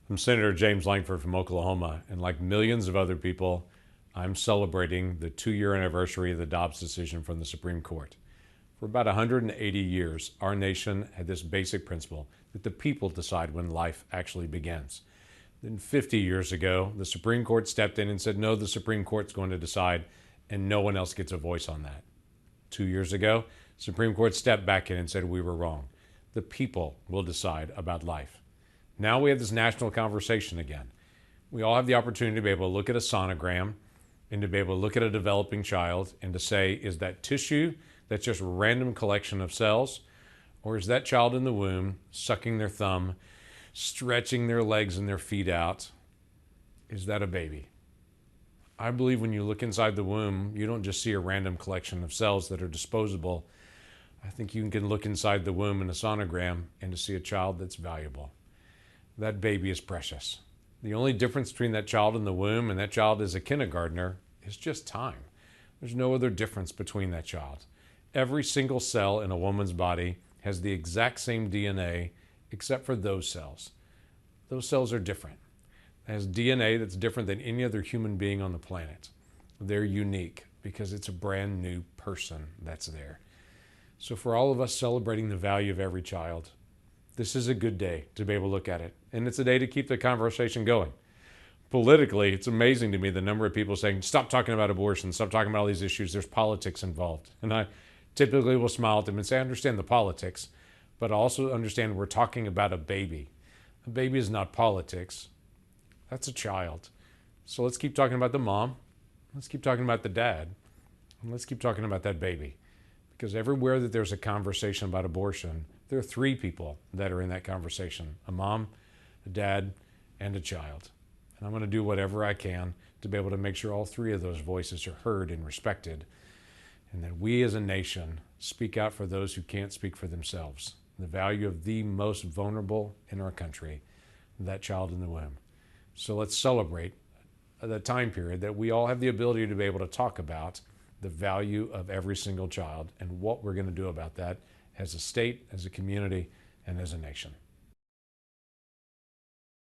I'm Senator James Lankford from Oklahoma, and like millions of other people, I'm celebrating the 2-year anniversary of the Dobbs decision from the Supreme Court. For about 180 years, our nation had this basic principle that the people decide when life actually begins. Then 50 years ago, the Supreme Court stepped in and said, no, the Supreme Court's going to decide, and no one else gets a voice on that. 2 years ago, the Supreme Court stepped back in and said we were wrong. The people will decide about life. Now we have this national conversation again. We all have the opportunity to be able to look at a sonogram and to be able to look at a developing child and to say, is that tissue that's just a random collection of cells? Or is that child in the womb sucking their thumb, stretching their legs and their feet out? Is that a baby? I believe when you look inside the womb, you don't just see a random collection of cells that are disposable. I think you can look inside the womb in a sonogram and to see a child that's valuable. That baby is precious. The only difference between that child in the womb and that child as a kindergartner is just time. There's no other difference between that child. Every single cell in a woman's body has the exact same DNA except for those cells. Those cells are different. It has DNA that's different than any other human being on the planet. They're unique because it's a brand new person that's there. So for all of us celebrating the value of every child, this is a good day to be able to look at it. And it's a day to keep the conversation going. Politically, it's amazing to me the number of people saying, stop talking about abortion, stop talking about all these issues, there's politics involved. And I typically will smile at them and say, I understand the politics, but I also understand we're talking about a baby. A baby is not politics. That's a child. So let's keep talking about the mom, let's keep talking about the dad, and let's keep talking about that baby. Because everywhere that there's a conversation about abortion, there are 3 people that are in that conversation: a mom, a dad, and a child. And I'm going to do whatever I can to be able to make sure all 3 of those voices are heard and respected, and that we as a nation speak out for those who can't speak for themselves. The value of the most vulnerable in our country, that child in the womb. So let's celebrate the time period that we all have the ability to be able to talk about the value of every single child and what we're going to do about that as a state, as a community, and as a nation.